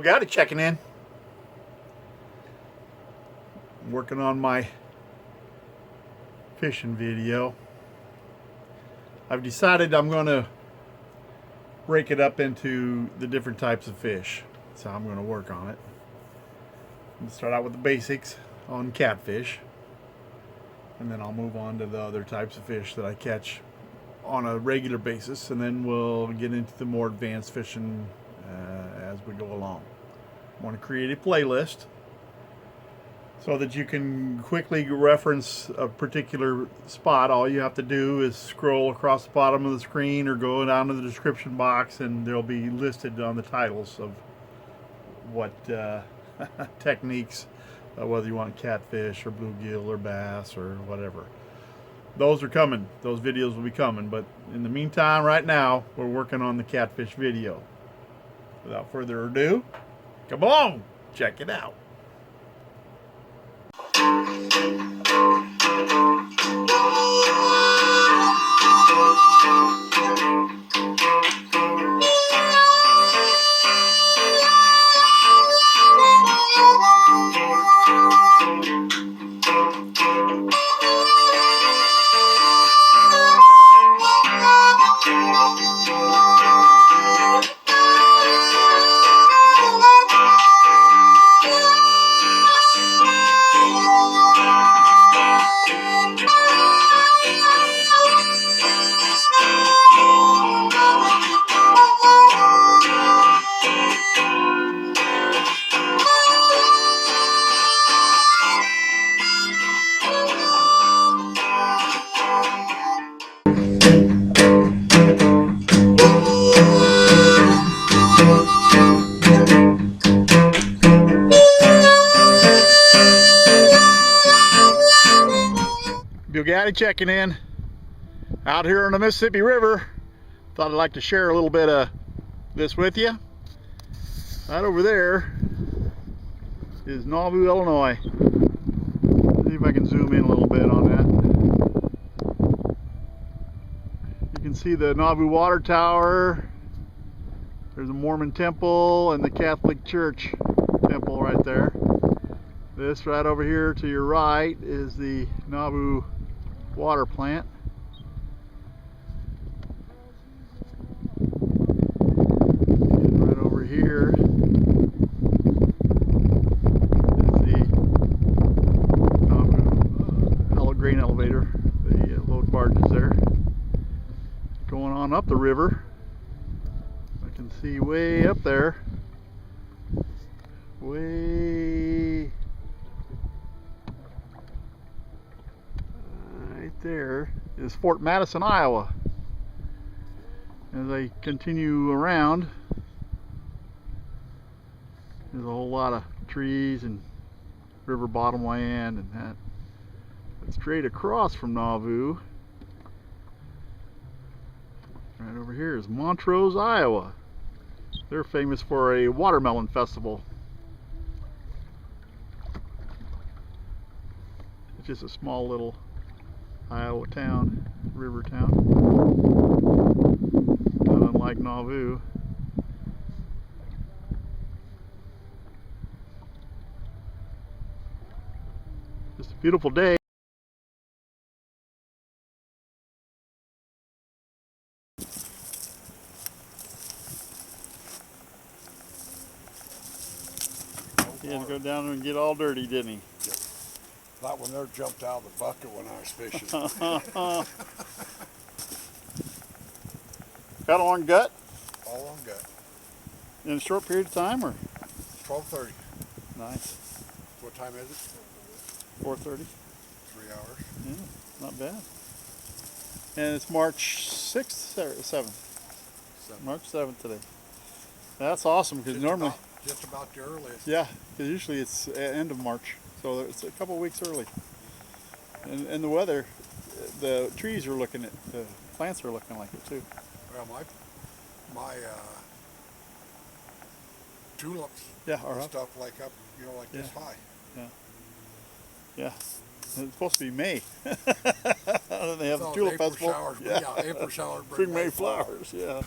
Goudy checking in. I'm working on my fishing video. I've decided I'm going to break it up into the different types of fish. So I'm going to work on it. I'm going to start out with the basics on catfish, and then I'll move on to the other types of fish that I catch on a regular basis, and then we'll get into the more advanced fishing as we go along. I want to create a playlist so that you can quickly reference a particular spot. All you have to do is scroll across the bottom of the screen or go down to the description box, and they'll be listed on the titles of what techniques, whether you want catfish or bluegill or bass or whatever. Those are coming. Those videos will be coming. But in the meantime, right now, we're working on the catfish video. Without further ado, come on, check it out. Goudy checking in out here on the Mississippi River. Thought I'd like to share a little bit of this with you. Right over there is Nauvoo, Illinois. See if I can zoom in a little bit on that. You can see the Nauvoo Water Tower. There's a Mormon temple and the Catholic Church temple right there. This right over here to your right is the Nauvoo water plant. And right over here is the Nauvoo grain elevator. The load barge is there. Going on up the river, I can see way up there, way there is Fort Madison, Iowa. As I continue around, there's a whole lot of trees and river bottom land and that. But straight across from Nauvoo, right over here, is Montrose, Iowa. They're famous for a watermelon festival. It's just a small little Iowa town, river town, not unlike Nauvoo. Just a beautiful day. He had to go down and get all dirty, didn't he? Yep. That one there jumped out of the bucket when I was fishing. Got a long gut? All on gut. In a short period of time, or? 12:30. Nice. What time is it? 4:30. 3 hours. Yeah, not bad. And it's March 6th or 7th? March 7th today. That's awesome, because normally... Just about the earliest. Yeah, because usually it's end of March. So it's a couple weeks early. And the weather, the trees are looking at, the plants are looking like it too. Well, my tulips, are up. stuff like up, like this high. Yeah. It's supposed to be May. They have the tulip festival. Showers, April showers. Spring May flowers. Yeah.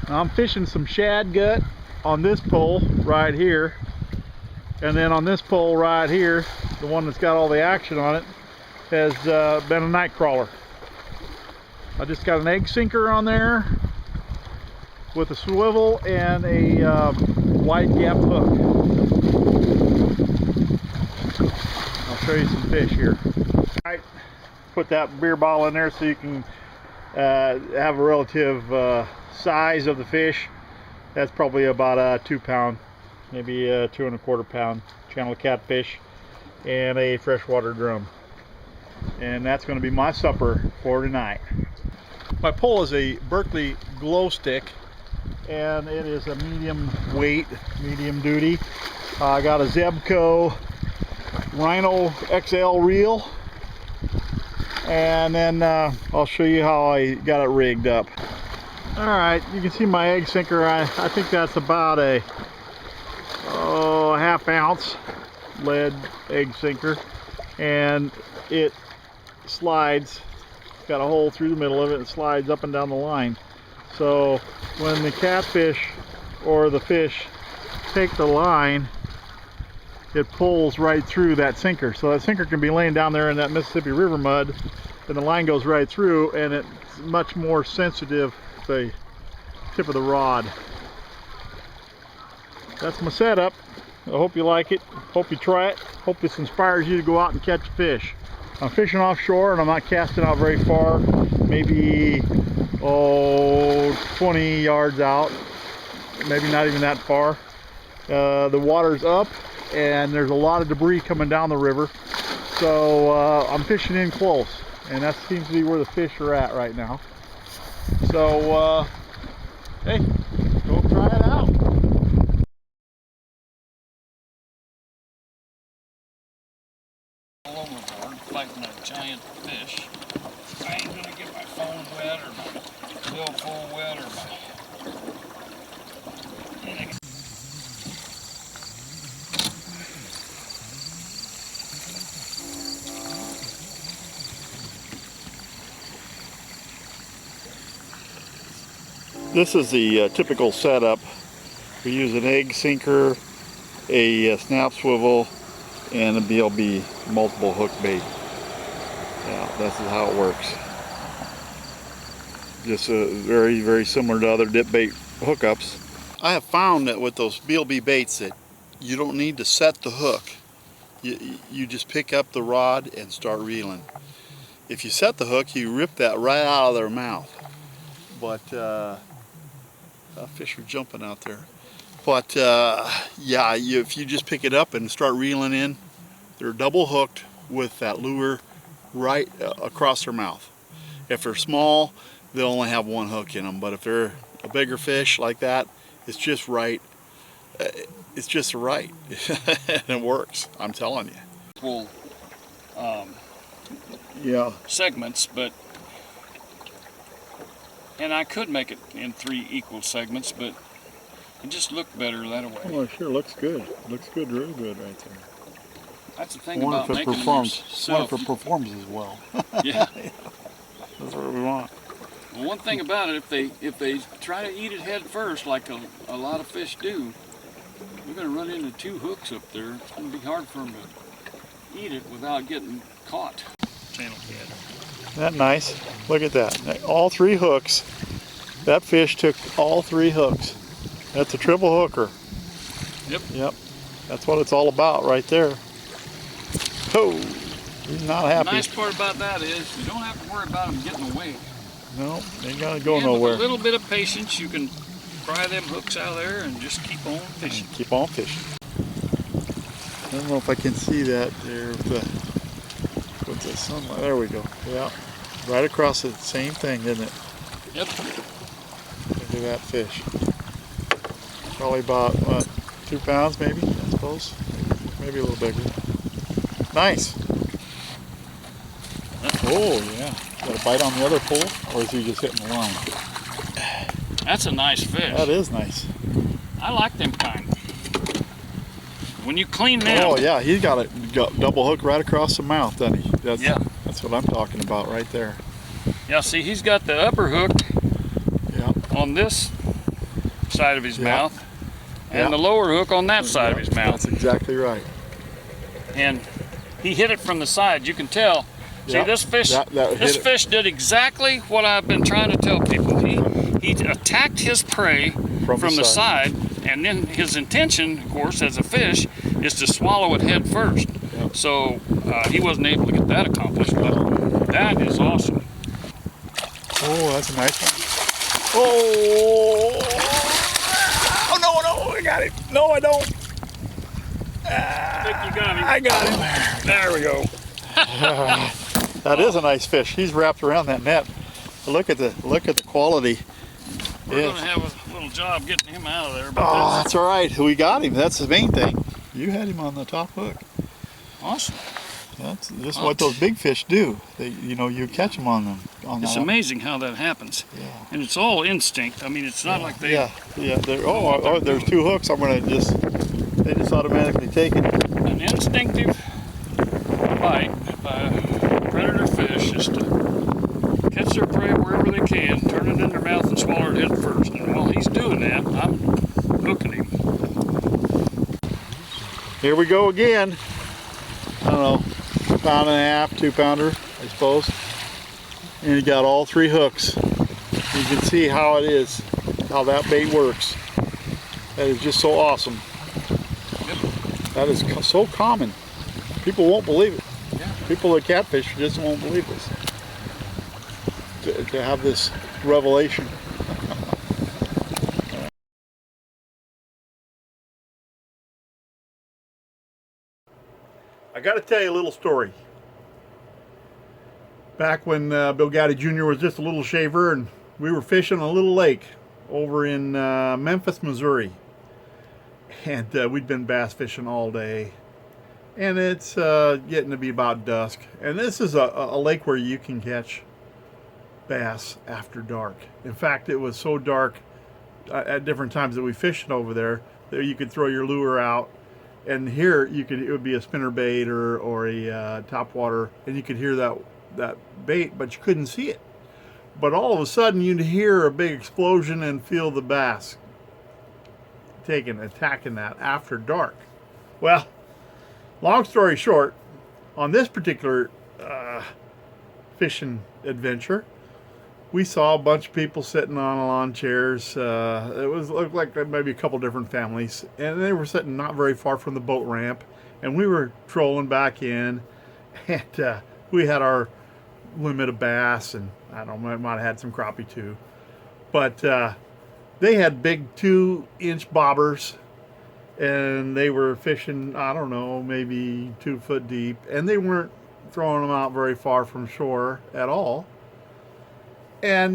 I'm fishing some shad gut on this pole right here, and then on this pole right here, the one that's got all the action on it, has been a Nightcrawler. I just got an egg sinker on there with a swivel and a wide gap hook. I'll show you some fish here. I put that beer bottle in there so you can have a relative size of the fish. That's probably about a 2 pound, maybe a 2 1/4 pound channel catfish, and a freshwater drum. And that's going to be my supper for tonight. My pole is a Berkeley glow stick, and it is a medium weight, medium duty. I got a Zebco Rhino XL reel, and then I'll show you how I got it rigged up. All right, you can see my egg sinker. I think that's about a 1/2 ounce lead egg sinker, and it slides. It's got a hole through the middle of it and slides up and down the line. So when the catfish or the fish take the line, it pulls right through that sinker. So that sinker can be laying down there in that Mississippi River mud, and the line goes right through, and it's much more sensitive to the tip of the rod. That's my setup. I hope you like it. Hope you try it. Hope this inspires you to go out and catch fish. I'm fishing offshore and I'm not casting out very far, maybe 20 yards out, maybe not even that far. The water's up and there's a lot of debris coming down the river, so I'm fishing in close, and that seems to be where the fish are at right now. So hey, go try it out. Overboard fighting a giant fish. I ain't gonna get my phone wet or my billfold wet or my... This is the typical setup. We use an egg sinker, a snap swivel, and a BLB multiple hook bait. Yeah, this is how it works. Just very, very similar to other dip bait hookups. I have found that with those BLB baits that you don't need to set the hook. You just pick up the rod and start reeling. If you set the hook, you rip that right out of their mouth. But fish are jumping out there. But yeah, if you just pick it up and start reeling in, they're double hooked with that lure right across their mouth. If they're small, they'll only have one hook in them. But if they're a bigger fish like that, it's just right. It's just right. And it works, I'm telling you. Well, yeah. segments, but... And I could make it in 3 equal segments, but it just looked better that way. Well, it sure looks good. Looks good, real good right there. That's the thing about making Wonder yourself. if it performs as well. Yeah. That's what we want. Well, one thing about it, if they try to eat it head first, like a lot of fish do, we're going to run into 2 hooks up there. It's going to be hard for them to eat it without getting caught. Channel cat. Isn't that nice? Look at that. All 3 hooks. That fish took all 3 hooks. That's a triple hooker. Yep. Yep. That's what it's all about right there. Oh, he's not happy. The nice part about that is you don't have to worry about them getting away. No, they ain't gonna go And nowhere. with a little bit of patience, you can pry them hooks out of there and just keep on fishing. Keep on fishing. I don't know if I can see that there with the sunlight. There we go. Yeah, right across it. Same thing, isn't it? Yep. Look at that fish. Probably about, what, 2 pounds maybe, I suppose. Maybe a little bigger. Nice. Oh, yeah. Got a bite on the other pole, or is he just hitting the line? That's a nice fish. That is nice. I like them kind. When you clean them. Oh, yeah, he's got a double hook right across the mouth, doesn't he? That's what I'm talking about right there. Yeah, see, he's got the upper hook on this side of his mouth, and the lower hook on that side of his mouth. That's exactly right. And he hit it from the side. You can tell. See, Yep. this fish, this fish did exactly what I've been trying to tell people. He attacked his prey from the side, and then his intention, of course, as a fish, is to swallow it head first. Yep. So he wasn't able to get that accomplished, but that is awesome. Oh, that's a nice one. Oh, no, I got it. No, I don't. I think you got him. I got him. There we go. That is a nice fish. He's wrapped around that net. Look at the quality. We're gonna have a little job getting him out of there. But Oh, that's all right. We got him. That's the main thing. You had him on the top hook. Awesome. That's just what those big fish do. They, you catch them on them. It's amazing how that happens. Yeah. And it's all instinct. I mean, it's not like they. Yeah. There's two hooks. I'm gonna they just automatically take it. An instinctive bite by a predator fish is to catch their prey wherever they can, turn it in their mouth and swallow it head first. And while he's doing that, I'm hooking him. Here we go again. I don't know, 1.5 pound, 2 pounder, I suppose. And he got all 3 hooks. You can see how it is, how that bait works. That is just so awesome. Yep. That is so common. People won't believe it. Yeah. People that catfish just won't believe this. To have this revelation. I got to tell you a little story. Back when Bill Goudy Jr. was just a little shaver, and we were fishing a little lake over in Memphis, Missouri. And we'd been bass fishing all day. And it's getting to be about dusk. And this is a lake where you can catch bass after dark. In fact, it was so dark at different times that we fished over there that you could throw your lure out. And here it would be a spinner bait or a top water, and you could hear that bait, but you couldn't see it. But all of a sudden you'd hear a big explosion and feel the bass attacking that after dark. Well, long story short, on this particular fishing adventure, we saw a bunch of people sitting on lawn chairs. It looked like maybe a couple different families, and they were sitting not very far from the boat ramp. And we were trolling back in, and we had our limit of bass, and I don't know, might have had some crappie too. But they had big 2-inch bobbers, and they were fishing, I don't know, maybe 2 foot deep, and they weren't throwing them out very far from shore at all. And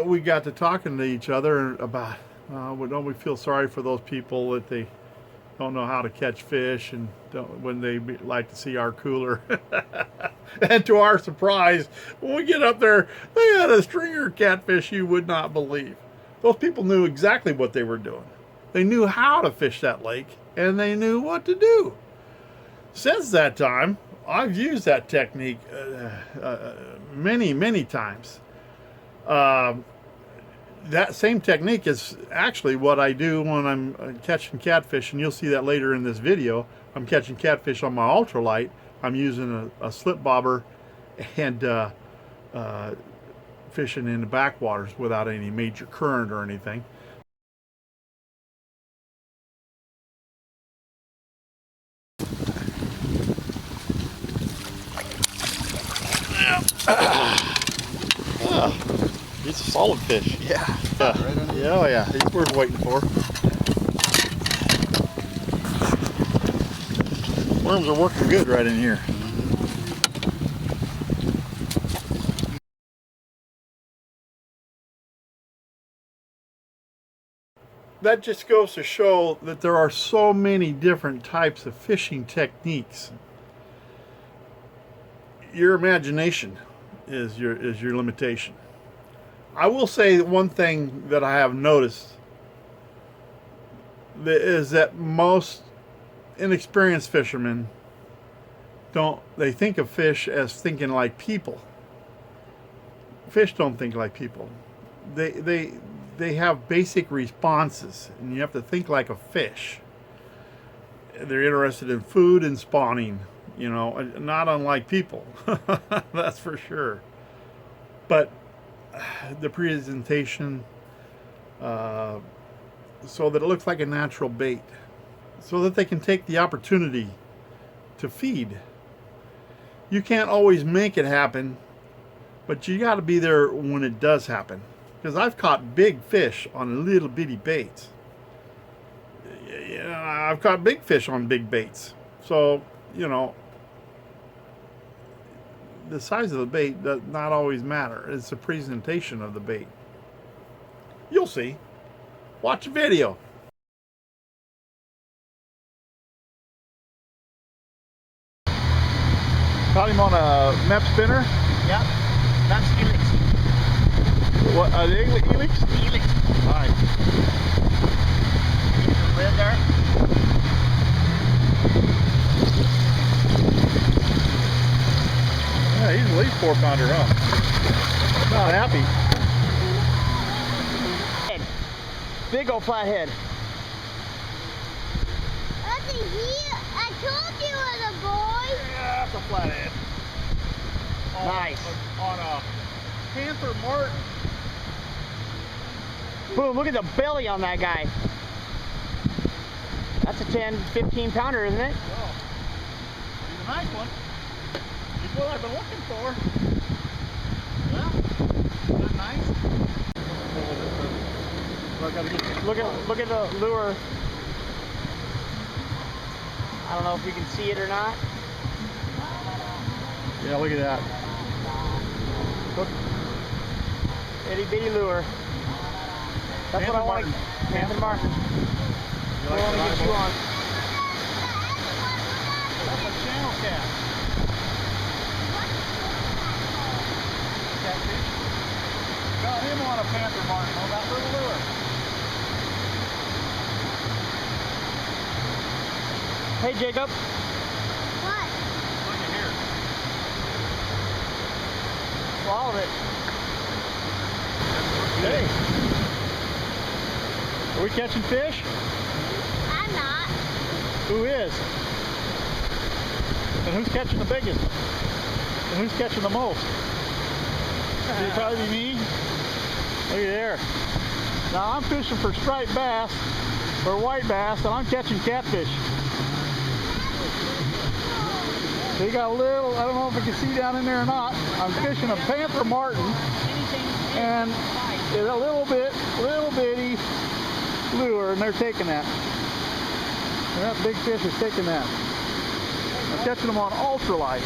we got to talking to each other about, don't we feel sorry for those people that they don't know how to catch fish and when they like to see our cooler. And to our surprise, when we get up there, they had a stringer catfish you would not believe. Those people knew exactly what they were doing. They knew how to fish that lake, and they knew what to do. Since that time, I've used that technique many, many times. That same technique is actually what I do when I'm catching catfish, and you'll see that later in this video. I'm catching catfish on my ultralight. I'm using a slip bobber and fishing in the backwaters without any major current or anything. He's a solid fish. Yeah. Yeah, oh yeah. He's worth waiting for. Worms are working good right in here. That just goes to show that there are so many different types of fishing techniques. Your imagination is your limitation. I will say one thing that I have noticed is that most inexperienced fishermen they think of fish as thinking like people. Fish don't think like people. They they have basic responses, and you have to think like a fish. They're interested in food and spawning, you know, not unlike people. That's for sure. But the presentation, so that it looks like a natural bait, so that they can take the opportunity to feed. You can't always make it happen, but you got to be there when it does happen. Because I've caught big fish on little bitty baits. I've caught big fish on big baits. So, you know, the size of the bait does not always matter. It's the presentation of the bait. You'll see. Watch the video. Caught him on a MEP spinner? Yep, that's helix. What, the helix? Helix. Nice. You can live there. Yeah, he's at least 4-pounder, huh? Not happy. Big old flathead. That's a heel. I told you it was a boy. Yeah, that's a flathead. Nice. On a Panther Martin. Boom, look at the belly on that guy. That's a 10, 15 pounder, isn't it? Oh, he's a nice one. He's what I've been looking for. Well, isn't that nice? Look at the lure. I don't know if you can see it or not. Yeah, look at that. Look. Itty bitty lure. That's what I want. Panther Martin. You I like want to that get you animal? on. That's a channel cat. Catfish. Got him on a Panther Martin on that little lure. Hey, Jacob. What? Look at here. Swallowed it. Hey. Are we catching fish? I'm not. Who is? And who's catching the biggest? And who's catching the most? It'd probably be me. Look at there. Now I'm fishing for striped bass or white bass, and I'm catching catfish. So you got a little, I don't know if you can see down in there or not. I'm fishing a Panther Martin, and it's a little bitty lure, and they're taking that. And that big fish is taking that. I'm catching them on ultralight.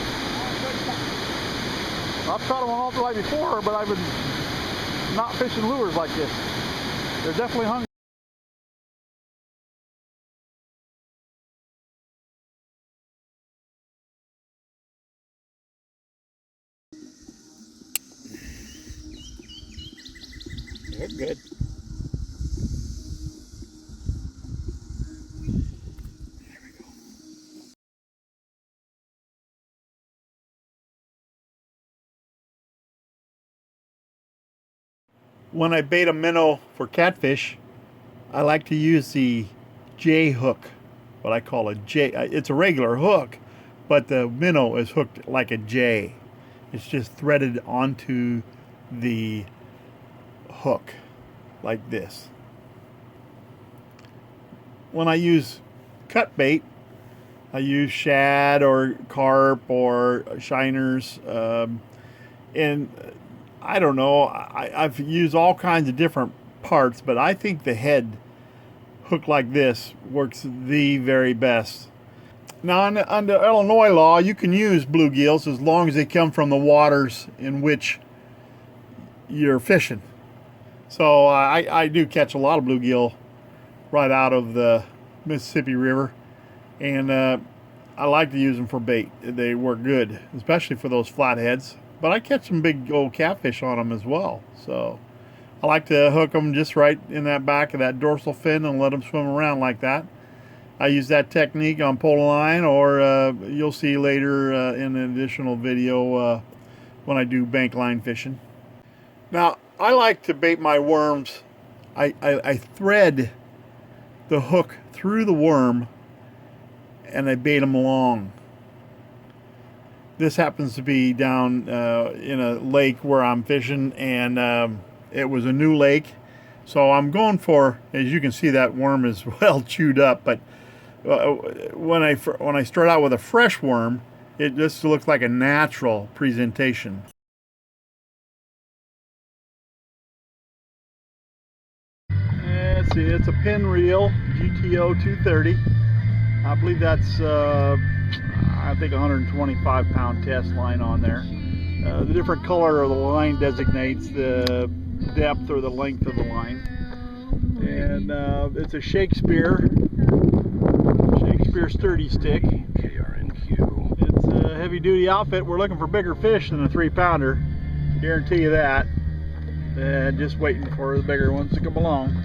I've caught them on ultralight before, but I've been not fishing lures like this. They're definitely hungry. They're good. When I bait a minnow for catfish, I like to use the J hook, what I call a J. It's a regular hook, but the minnow is hooked like a J. It's just threaded onto the hook like this. When I use cut bait, I use shad or carp or shiners, and I don't know, I've used all kinds of different parts, but I think the head hook like this works the very best. Now, under Illinois law, you can use bluegills as long as they come from the waters in which you're fishing. So I do catch a lot of bluegill right out of the Mississippi River, and I like to use them for bait. They work good, especially for those flatheads. But I catch some big old catfish on them as well. So I like to hook them just right in that back of that dorsal fin and let them swim around like that. I use that technique on pole line, or you'll see later in an additional video when I do bank line fishing. Now, I like to bait my worms I thread the hook through the worm and I bait them along. This happens to be down in a lake where I'm fishing, and it was a new lake. So I'm going for, as you can see, that worm is well chewed up, but when I start out with a fresh worm, it just looks like a natural presentation. Let's see, it's a pin reel, GTO 230. I believe that's, I think, 125 pound test line on there. The different color of the line designates the depth or the length of the line. And it's a Shakespeare sturdy stick. KRNQ. It's a heavy duty outfit. We're looking for bigger fish than a 3-pounder. Guarantee you that. And just waiting for the bigger ones to come along.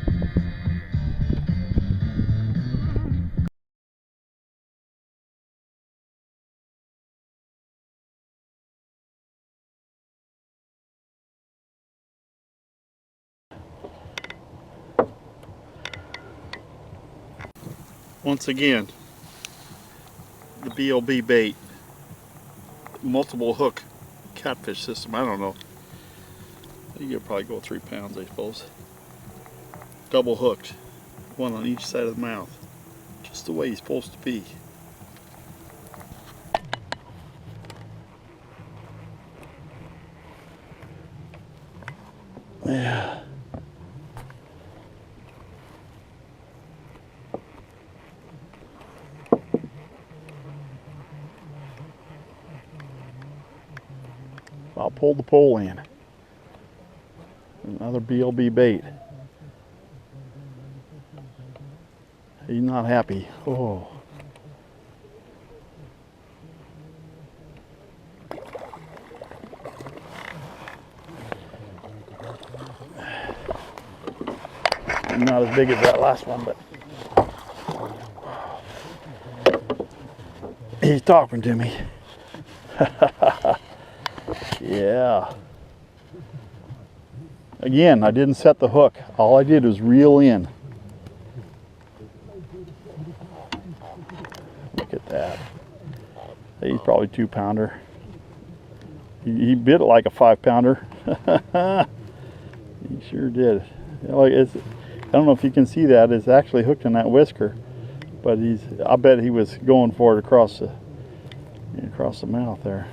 Once again, the BLB bait, multiple hook catfish system. I don't know. You could probably go 3 pounds, I suppose. Double hooked, one on each side of the mouth, just the way he's supposed to be. Yeah. I'll pull the pole in. Another BLB bait. He's not happy. Oh. Not as big as that last one, but he's talking to me. Yeah. Again, I didn't set the hook. All I did was reel in. Look at that. He's probably 2-pounder. He bit it like a 5-pounder. He sure did. Like I don't know if you can see that. It's actually hooked in that whisker, but I bet he was going for it across the mouth there.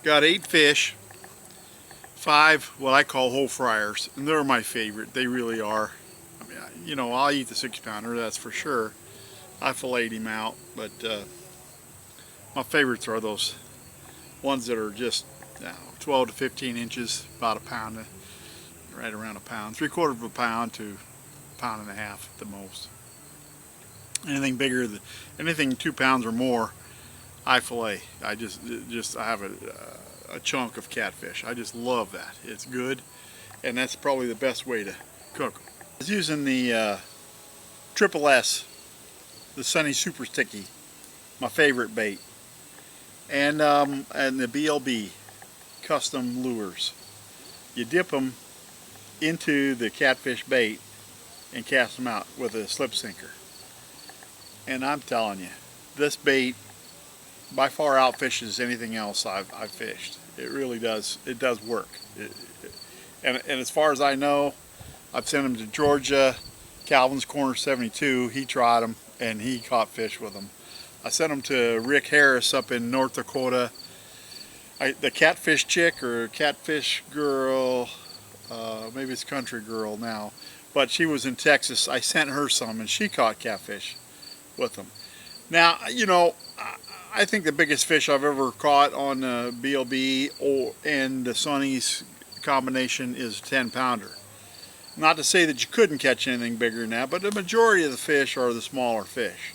Got 8 fish, 5 what I call whole fryers, and they're my favorite. They really are. I mean, you know, I'll eat the 6-pounder, that's for sure. I filleted him out, but my favorites are those ones that are just 12 to 15 inches, about a pound, right around a pound, 3/4 of a pound to 1.5 pounds at the most. Anything bigger than anything 2 pounds or more, I fillet. I have a chunk of catfish. I just love that. It's good, and that's probably the best way to cook them. I was using the Triple S, the Sunny Super Sticky, my favorite bait, and the BLB custom lures. You dip them into the catfish bait and cast them out with a slip sinker. And I'm telling you, this bait by far outfishes anything else I've fished. It really does. It does work. And as far as I know, I've sent him to Georgia, Calvin's Corner 72. He tried them and he caught fish with them. I sent him to Rick Harris up in North Dakota. The catfish chick or catfish girl, maybe it's country girl now, but she was in Texas. I sent her some and she caught catfish with them. Now, you know, I think the biggest fish I've ever caught on BLB and the Sunny's combination is a 10-pounder. Not to say that you couldn't catch anything bigger than that, but the majority of the fish are the smaller fish.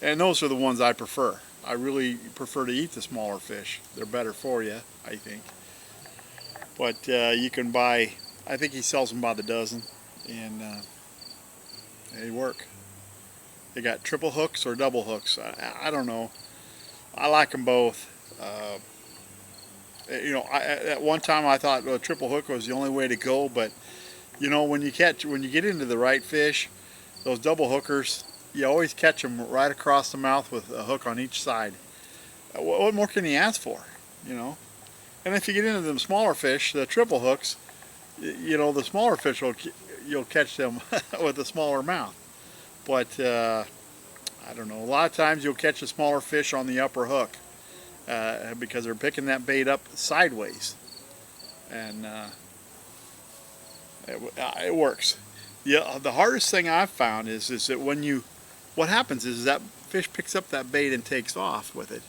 And those are the ones I prefer. I really prefer to eat the smaller fish. They're better for you, I think. But you can buy, I think he sells them by the dozen, and they work. They got triple hooks or double hooks. I don't know. I like them both. You know, at one time I thought a triple hook was the only way to go, but you know, when you get into the right fish, those double hookers, you always catch them right across the mouth with a hook on each side. What more can you ask for, you know? And if you get into them smaller fish, the triple hooks, you know, the smaller fish you'll catch them with a smaller mouth. But I don't know, a lot of times you'll catch a smaller fish on the upper hook because they're picking that bait up sideways, and it works. Yeah, the hardest thing I've found is that what happens is that fish picks up that bait and takes off with it.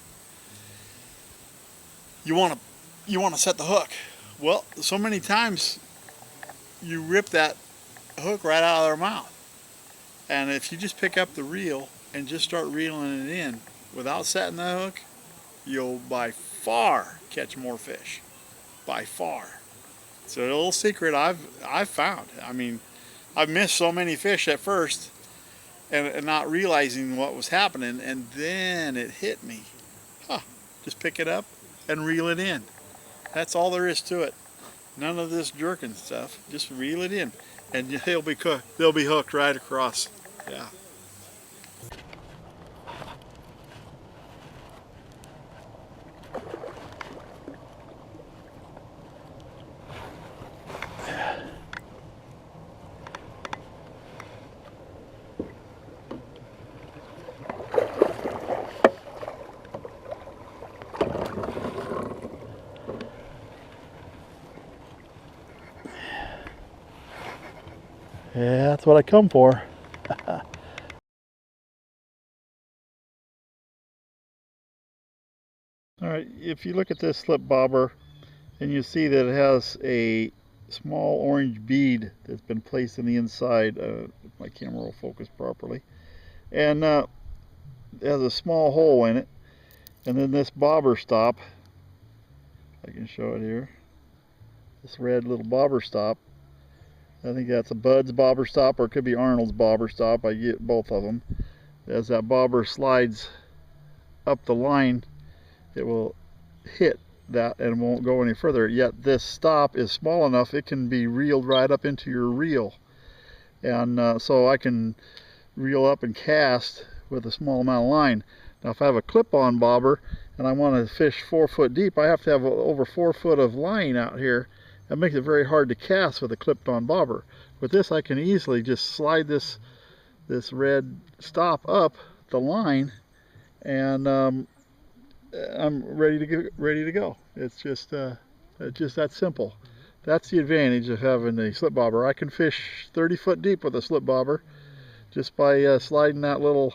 You want to set the hook. Well, so many times you rip that hook right out of their mouth. And if you just pick up the reel and just start reeling it in without setting the hook, you'll by far catch more fish. By far. It's a little secret I've found. I mean, I've missed so many fish at first and not realizing what was happening, and then it hit me. Just pick it up and reel it in. That's all there is to it. None of this jerking stuff. Just reel it in, and they'll be hooked right across. Yeah. Yeah, that's what I come for. Alright, if you look at this slip bobber and you see that it has a small orange bead that's been placed in the inside, if my camera will focus properly, and it has a small hole in it, and then this bobber stop, I can show it here, this red little bobber stop, I think that's a Bud's bobber stop, or it could be Arnold's bobber stop. I get both of them. As that bobber slides up the line, it will hit that and won't go any further. Yet this stop is small enough it can be reeled right up into your reel, and so I can reel up and cast with a small amount of line. Now if I have a clip-on bobber and I want to fish 4 foot deep, I have to have over 4 foot of line out here. That makes it very hard to cast with a clipped-on bobber. With this, I can easily just slide this red stop up the line, and I'm ready to go. It's just that simple. That's the advantage of having a slip bobber. I can fish 30 foot deep with a slip bobber just by sliding that little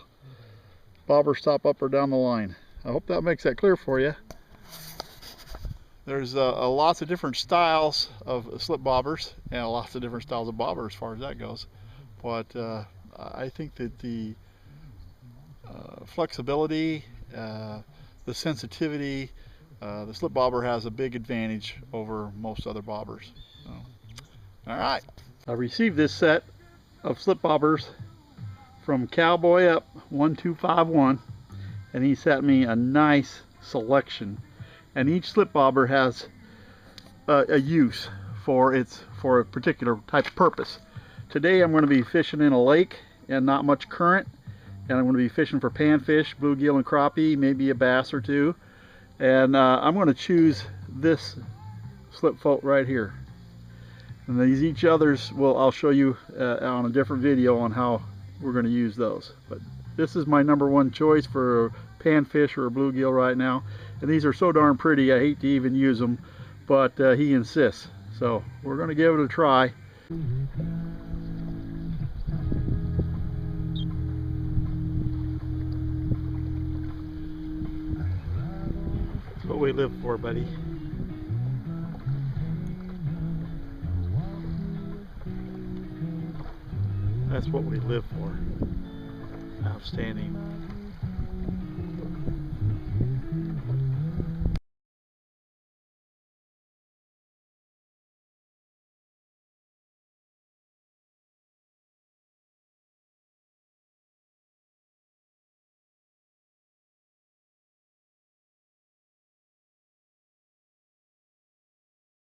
bobber stop up or down the line. I hope that makes that clear for you. There's lots of different styles of slip bobbers and lots of different styles of bobber as far as that goes. But I think that the flexibility, the sensitivity, the slip bobber has a big advantage over most other bobbers. So, all right. I received this set of slip bobbers from Cowboy Up 1251, and he sent me a nice selection. And each slip bobber has a use for a particular type of purpose. Today I'm going to be fishing in a lake and not much current, and I'm going to be fishing for panfish, bluegill, and crappie, maybe a bass or two. And I'm going to choose this slip float right here. And each others I'll show you on a different video on how we're going to use those. But this is my #1 choice for panfish or a bluegill right now. And these are so darn pretty, I hate to even use them, but he insists. So we're going to give it a try. That's what we live for, buddy. That's what we live for. Outstanding.